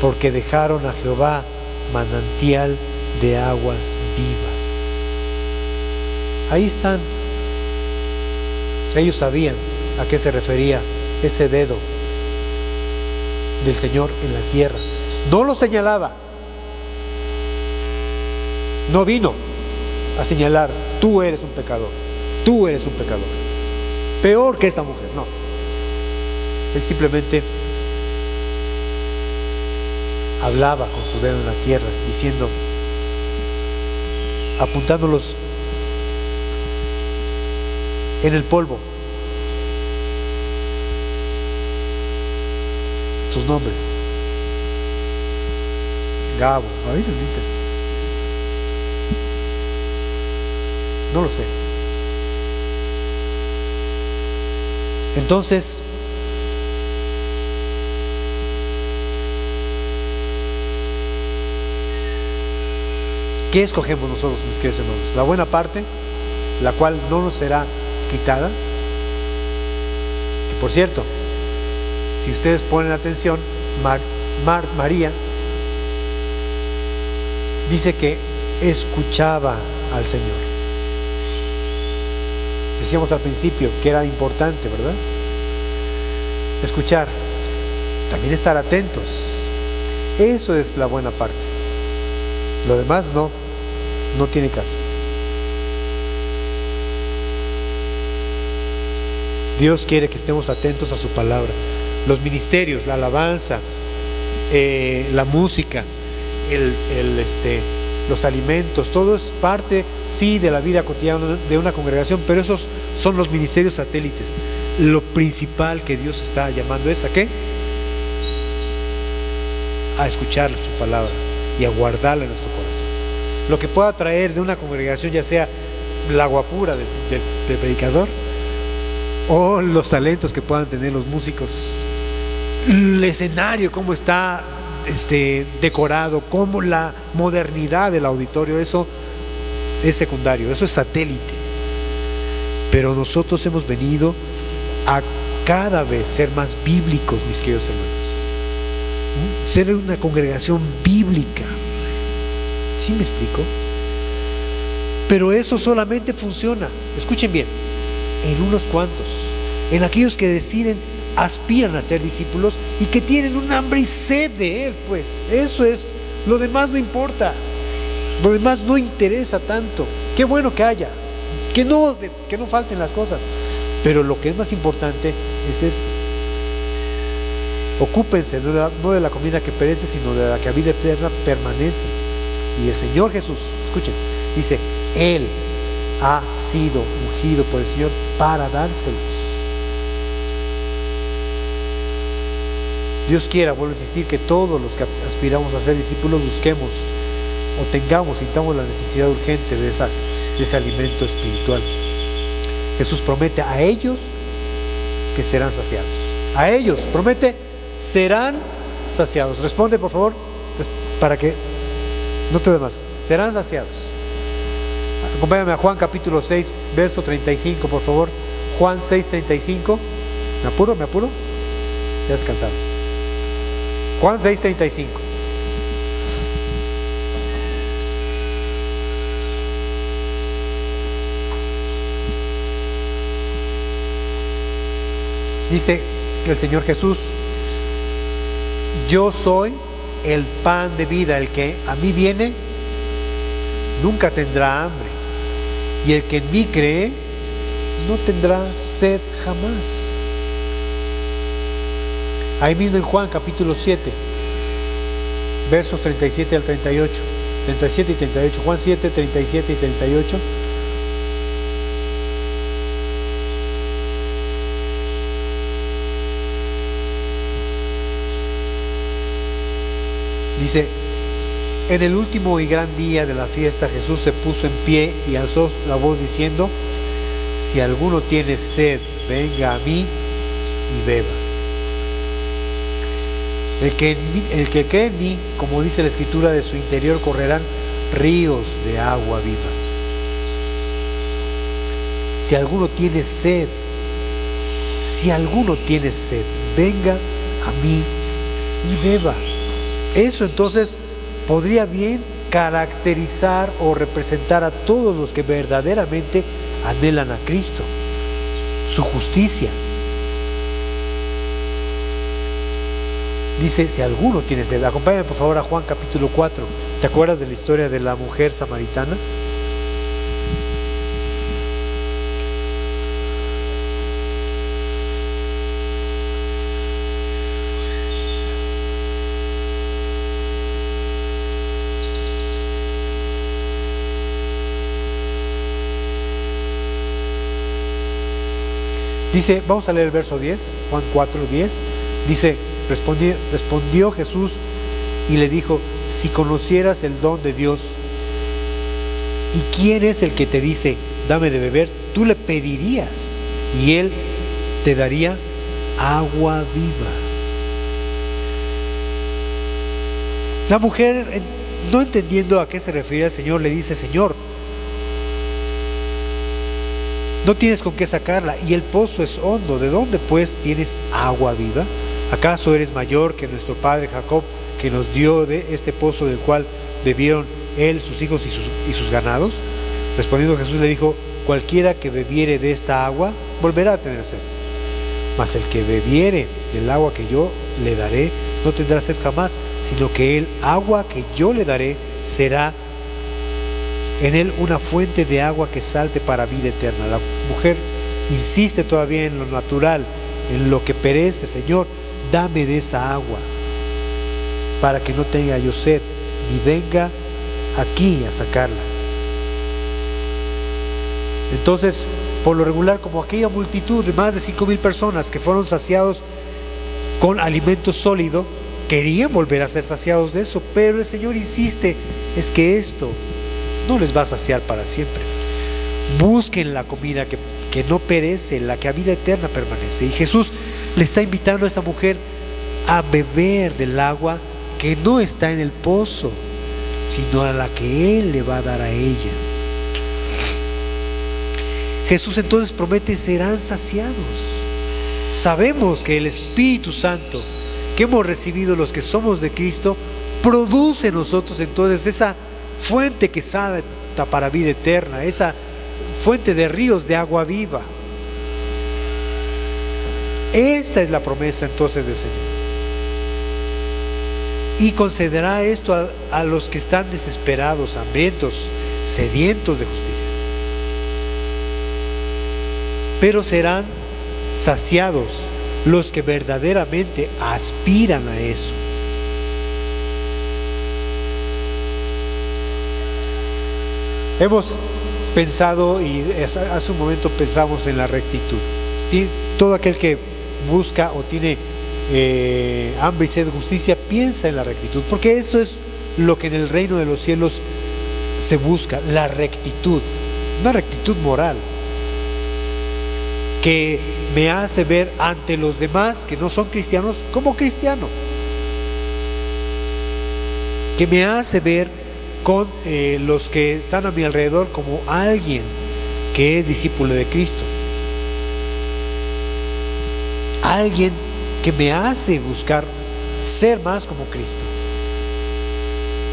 Porque dejaron a Jehová manantial de aguas vivas. Ahí están. Ellos sabían a qué se refería ese dedo del Señor en la tierra. No lo señalaba. No vino a señalar: tú eres un pecador, tú eres un pecador, peor que esta mujer. No. Él simplemente hablaba con su dedo en la tierra, diciendo, apuntándolos en el polvo, sus nombres: Gabo, no lo sé. Entonces, ¿qué escogemos nosotros, mis queridos hermanos? La buena parte, la cual no nos será quitada. Que por cierto, si ustedes ponen atención, María dice que escuchaba al Señor. Decíamos al principio que era importante, ¿verdad? Escuchar, también estar atentos. Eso es la buena parte. Lo demás no tiene caso. Dios quiere que estemos atentos a su palabra. Los ministerios, la alabanza, la música, los alimentos, todo es parte, sí, de la vida cotidiana de una congregación, pero esos son los ministerios satélites. Lo principal que Dios está llamando es ¿a qué? A escuchar su palabra y a guardarla en nuestro corazón. Lo que pueda traer de una congregación, ya sea la guapura del predicador o los talentos que puedan tener los músicos, el escenario, cómo está decorado, como la modernidad del auditorio, eso es secundario, eso es satélite. Pero nosotros hemos venido a cada vez ser más bíblicos, mis queridos hermanos, ser una congregación bíblica. ¿Sí me explico? Pero eso solamente funciona, escuchen bien, en unos cuantos, en aquellos que deciden, aspiran a ser discípulos y que tienen un hambre y sed de Él. Pues eso es, lo demás no importa, lo demás no interesa tanto. Qué bueno que haya, que no falten las cosas, pero lo que es más importante es esto: ocúpense no de la comida que perece, sino de la que a vida eterna permanece. Y el Señor Jesús, escuchen, dice: Él ha sido ungido por el Señor para dárselos. Dios quiera, vuelvo a insistir, que todos los que aspiramos a ser discípulos busquemos o sintamos la necesidad urgente de ese alimento espiritual. Jesús promete a ellos que serán saciados. A ellos promete, serán saciados. Responde, por favor, para que no te demás. Serán saciados. Acompáñame a Juan capítulo 6, verso 35, por favor. Juan 6, 35. ¿Me apuro? Ya se cansaron. Juan 6, 35. Dice el Señor Jesús: yo soy el pan de vida, el que a mí viene nunca tendrá hambre, y el que en mí cree no tendrá sed jamás. Ahí mismo en Juan capítulo 7, versos 37 al 38, 37 y 38, Juan 7, 37 y 38. Dice: en el último y gran día de la fiesta, Jesús se puso en pie y alzó la voz diciendo: si alguno tiene sed, venga a mí y beba. El que cree en mí, como dice la Escritura, de su interior correrán ríos de agua viva. Si alguno tiene sed, venga a mí y beba. Eso entonces podría bien caracterizar o representar a todos los que verdaderamente anhelan a Cristo, su justicia. Dice: si alguno tiene sed. Acompáñame por favor a Juan capítulo 4. ¿Te acuerdas de la historia de la mujer samaritana? Dice, vamos a leer el verso 10, Juan 4, 10. Dice: respondió Jesús y le dijo: si conocieras el don de Dios y quién es el que te dice dame de beber, tú le pedirías y él te daría agua viva. La mujer, no entendiendo a qué se refería el Señor, le dice: Señor, no tienes con qué sacarla y el pozo es hondo. ¿De dónde pues tienes agua viva? ¿Acaso eres mayor que nuestro padre Jacob, que nos dio de este pozo del cual bebieron él, sus hijos y sus ganados? Respondiendo Jesús le dijo: cualquiera que bebiere de esta agua volverá a tener sed, mas el que bebiere del agua que yo le daré no tendrá sed jamás, sino que el agua que yo le daré será en él una fuente de agua que salte para vida eterna. La mujer insiste todavía en lo natural, en lo que perece. Señor, dame de esa agua para que no tenga yo sed ni venga aquí a sacarla. Entonces, por lo regular, como aquella multitud de más de 5,000 personas que fueron saciados con alimento sólido, querían volver a ser saciados de eso, pero el Señor insiste: es que esto no les va a saciar para siempre. Busquen la comida que no perece, la que a vida eterna permanece. Y Jesús le está invitando a esta mujer a beber del agua que no está en el pozo, sino a la que Él le va a dar a ella. Jesús entonces promete: serán saciados. Sabemos que el Espíritu Santo que hemos recibido los que somos de Cristo produce en nosotros entonces esa fuente que puerta para vida eterna, esa fuente de ríos de agua viva. Esta es la promesa entonces del Señor. Y concederá esto a los que están desesperados, hambrientos, sedientos de justicia. Pero serán saciados los que verdaderamente aspiran a eso. Hemos pensado, y hace un momento pensamos en la rectitud. Todo aquel que busca o tiene hambre y sed de justicia piensa en la rectitud, porque eso es lo que en el reino de los cielos se busca, la rectitud, una rectitud moral que me hace ver ante los demás que no son cristianos como cristiano, que me hace ver con los que están a mi alrededor como alguien que es discípulo de Cristo, alguien que me hace buscar ser más como Cristo,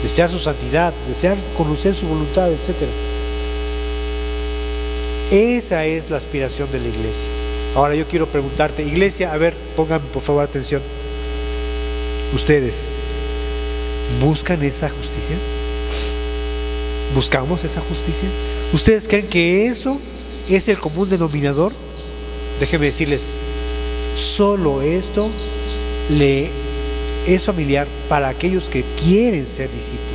desear su santidad, desear conocer su voluntad, etc. Esa es la aspiración de la iglesia. Ahora yo quiero preguntarte, iglesia, a ver, pónganme por favor atención. ¿Ustedes buscan esa justicia? ¿Buscamos esa justicia? ¿Ustedes creen que eso es el común denominador? Déjenme decirles, solo esto le es familiar para aquellos que quieren ser discípulos.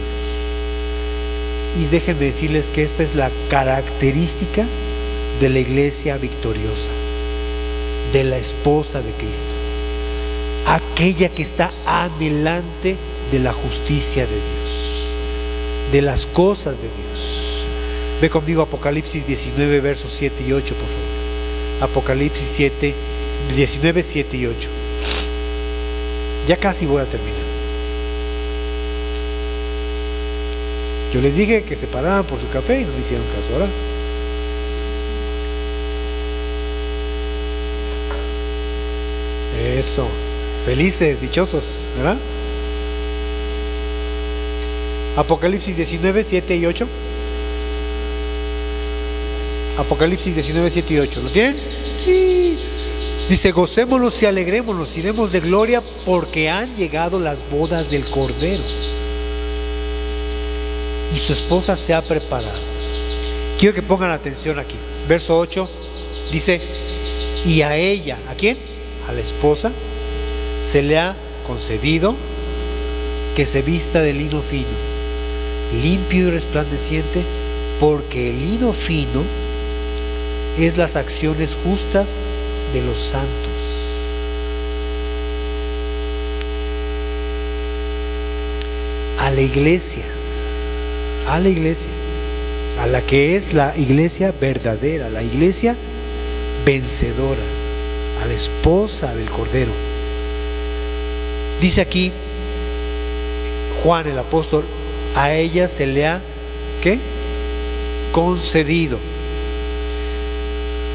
Y déjenme decirles que esta es la característica de la iglesia victoriosa, de la esposa de Cristo, aquella que está anhelante de la justicia de Dios, de las cosas de Dios. Ve conmigo Apocalipsis 19 versos 7 y 8, por favor. Apocalipsis 19, 7 y 8. Ya casi voy a terminar. Yo les dije que se pararan por su café y no me hicieron caso. Ahora eso, felices, dichosos, ¿verdad? Apocalipsis 19, 7 y 8. Apocalipsis 19, 7 y 8. ¿Lo tienen? Sí. Dice, gocémonos y alegrémonos y demos de gloria porque han llegado las bodas del Cordero y su esposa se ha preparado. Quiero que pongan atención aquí. Verso 8 dice, y a ella, ¿a quién? A la esposa se le ha concedido que se vista de lino fino, limpio y resplandeciente, porque el lino fino es las acciones justas de los santos. A la iglesia, a la que es la iglesia verdadera, la iglesia vencedora, a la esposa del Cordero. Dice aquí Juan el apóstol, a ella se le ha ¿qué? Concedido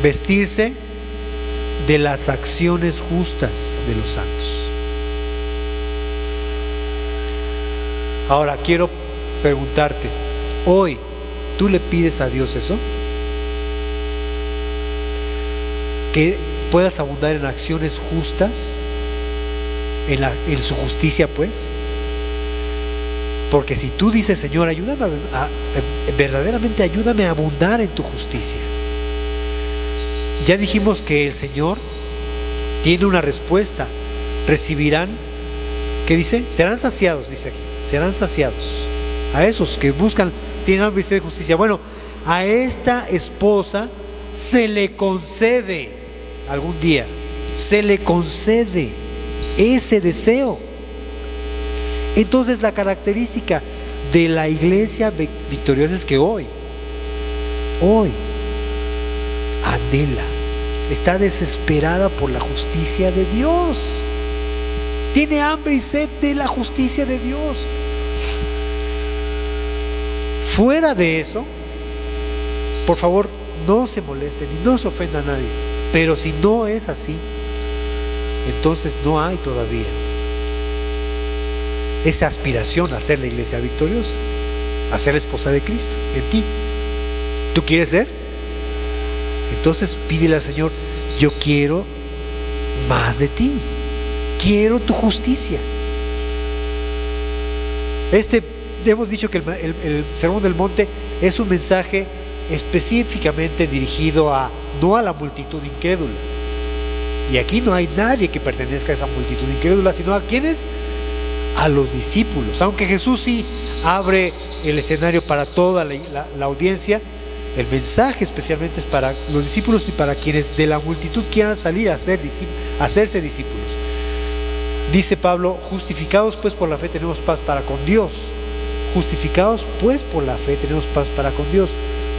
vestirse de las acciones justas de los santos. Ahora quiero preguntarte, hoy, ¿tú le pides a Dios eso? Que puedas abundar en acciones justas, en su justicia, pues. Porque si tú dices, Señor, ayúdame verdaderamente ayúdame a abundar en tu justicia. Ya dijimos que el Señor tiene una respuesta. Recibirán, ¿qué dice? Serán saciados, dice aquí. Serán saciados. A esos que buscan, tienen hambre y sed de justicia. Bueno, a esta esposa se le concede algún día, se le concede ese deseo. Entonces la característica de la iglesia victoriosa es que hoy anhela, está desesperada por la justicia de Dios, tiene hambre y sed de la justicia de Dios. Fuera de eso, por favor, no se molesten y no se ofenda a nadie, pero si no es así, entonces no hay todavía esa aspiración a ser la iglesia victoriosa, a ser la esposa de Cristo en ti. ¿Tú quieres ser? Entonces pídele al Señor: yo quiero más de ti, quiero tu justicia. Hemos dicho que el Sermón del Monte es un mensaje específicamente dirigido no a la multitud incrédula. Y aquí no hay nadie que pertenezca a esa multitud incrédula, sino a ¿quiénes? A los discípulos. Aunque Jesús sí abre el escenario para toda la audiencia, el mensaje especialmente es para los discípulos y para quienes de la multitud quieran salir a hacerse discípulos. Dice Pablo: justificados pues por la fe tenemos paz para con Dios. Justificados pues por la fe tenemos paz para con Dios,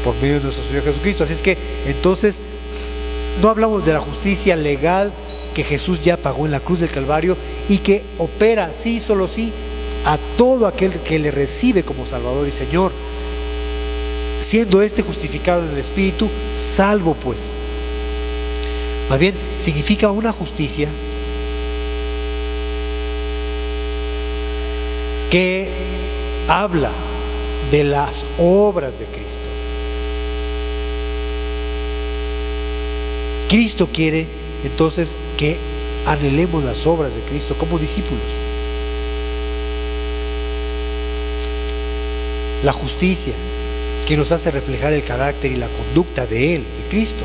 por medio de nuestro Señor Jesucristo. Así es que entonces no hablamos de la justicia legal que Jesús ya pagó en la cruz del Calvario y que opera, sí, solo sí, a todo aquel que le recibe como Salvador y Señor, siendo justificado en el Espíritu, salvo pues. Más bien, significa una justicia que habla de las obras de Cristo. Cristo quiere entonces que anhelemos las obras de Cristo como discípulos. La justicia que nos hace reflejar el carácter y la conducta de Él, de Cristo,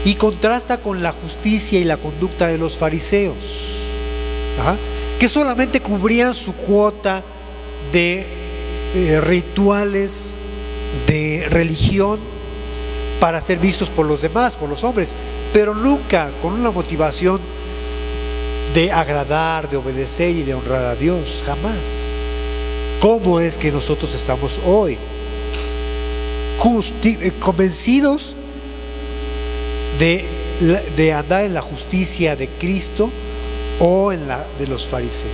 y contrasta con la justicia y la conducta de los fariseos, que solamente cubrían su cuota de rituales, de religión, para ser vistos por los demás, por los hombres, pero nunca con una motivación de agradar, de obedecer y de honrar a Dios, jamás. ¿Cómo es que nosotros estamos hoy? Convencidos de andar en la justicia de Cristo o en la de los fariseos.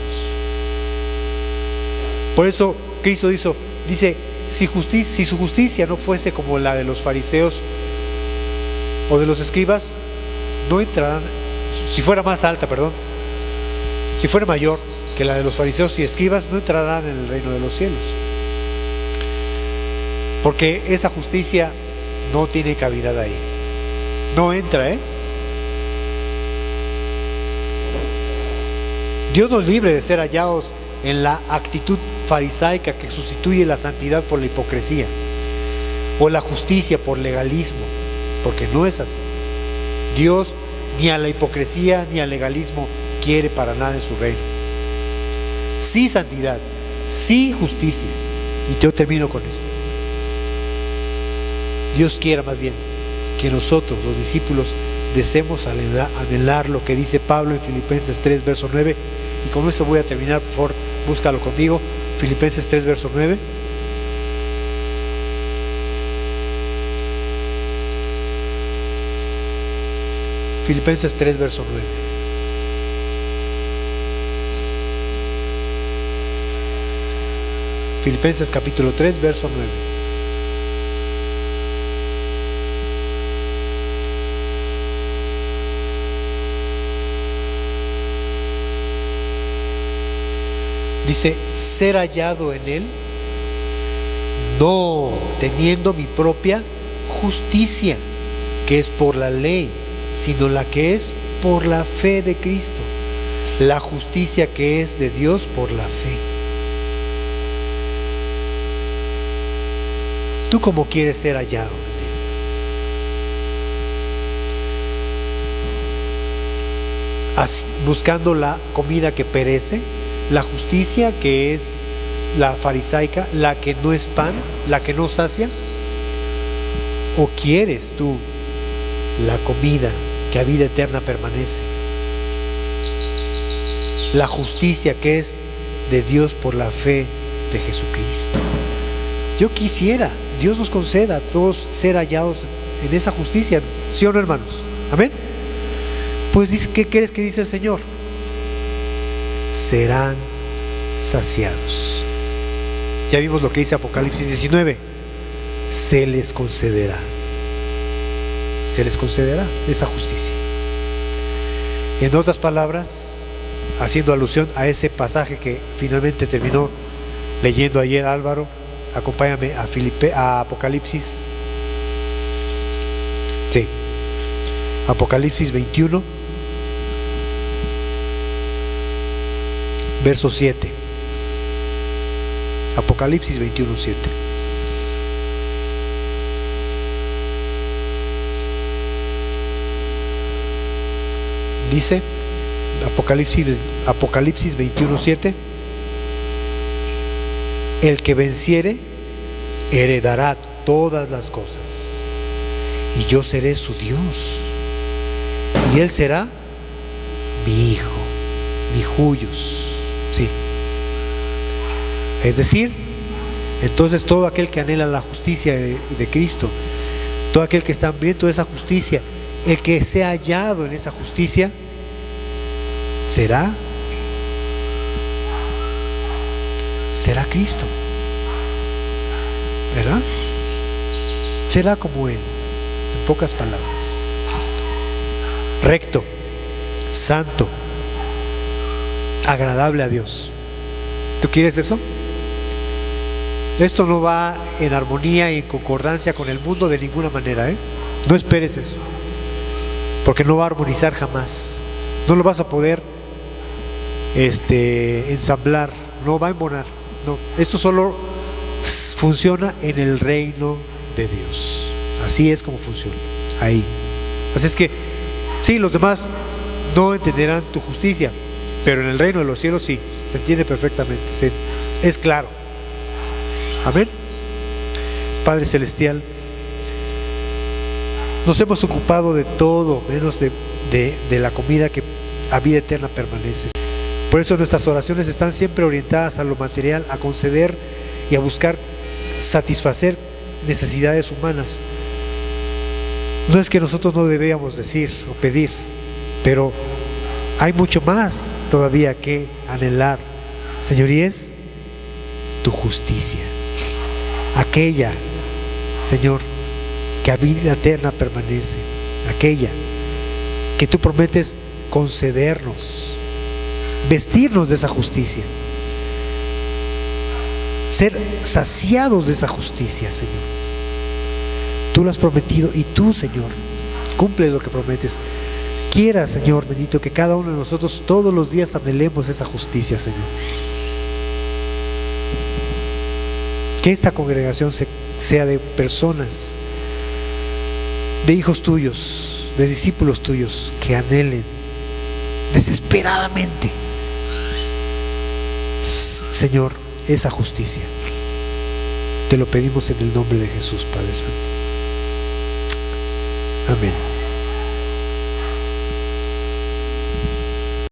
Por eso Cristo dice: si su justicia no fuese como la de los fariseos o de los escribas, no entrarán. Si fuera más alta, si fuera mayor que la de los fariseos y escribas, no entrarán en el reino de los cielos, porque esa justicia no tiene cavidad ahí, no entra. Dios nos libre de ser hallados en la actitud farisaica que sustituye la santidad por la hipocresía, o la justicia por legalismo, porque no es así. Dios ni a la hipocresía ni al legalismo quiere para nada en su reino. Sí santidad, sí justicia. Y yo termino con esto. Dios quiera más bien que nosotros, los discípulos, deseemos anhelar lo que dice Pablo en Filipenses 3, verso 9. Y con esto voy a terminar, por favor, búscalo conmigo. Filipenses 3, verso 9. Filipenses 3, verso 9. Filipenses capítulo 3, verso 9. Dice: ser hallado en Él, no teniendo mi propia justicia, que es por la ley, sino la que es por la fe de Cristo, la justicia que es de Dios por la fe. ¿Tú cómo quieres ser hallado en Él? ¿Buscando la comida que perece? La justicia que es la farisaica, la que no es pan, la que no sacia. ¿O quieres tú la comida que a vida eterna permanece? La justicia que es de Dios por la fe de Jesucristo. Yo quisiera, Dios nos conceda a todos ser hallados en esa justicia, ¿sí o no, hermanos? Amén. Pues ¿qué crees que dice el Señor? Serán saciados. Ya vimos lo que dice Apocalipsis 19. Se les concederá esa justicia. En otras palabras, haciendo alusión a ese pasaje que finalmente terminó leyendo ayer Álvaro, acompáñame a Apocalipsis. Sí. Apocalipsis 21, verso 7. Apocalipsis 21, 7. Dice Apocalipsis 21, 7: el que venciere heredará todas las cosas, y yo seré su Dios, y él será mi hijo, mi huyos. Sí. Es decir, entonces todo aquel que anhela la justicia de Cristo, todo aquel que está hambriento de esa justicia, el que sea hallado en esa justicia, será Cristo, ¿verdad? Será como Él, en pocas palabras: recto, santo, agradable a Dios. ¿Tú quieres eso? Esto no va en armonía y en concordancia con el mundo de ninguna manera, ¿eh? No esperes eso, porque no va a armonizar jamás. No lo vas a poder ensamblar, no va a embonar. No, esto solo funciona en el reino de Dios. Así es como funciona, ahí. Así es que, sí, los demás no entenderán tu justicia, pero en el reino de los cielos sí, se entiende perfectamente, es claro. Amén. Padre Celestial, nos hemos ocupado de todo menos de la comida que a vida eterna permanece. Por eso nuestras oraciones están siempre orientadas a lo material, a conceder y a buscar satisfacer necesidades humanas. No es que nosotros no debíamos decir o pedir, pero hay mucho más todavía que anhelar, Señor, y es tu justicia, aquella, Señor, que a vida eterna permanece, aquella que tú prometes concedernos, vestirnos de esa justicia, ser saciados de esa justicia, Señor. Tú lo has prometido y tú, Señor, cumples lo que prometes. Quiera, Señor bendito, que cada uno de nosotros todos los días anhelemos esa justicia, Señor. Que esta congregación sea de personas, de hijos tuyos, de discípulos tuyos, que anhelen desesperadamente, Señor, esa justicia. Te lo pedimos en el nombre de Jesús, Padre Santo. Amén.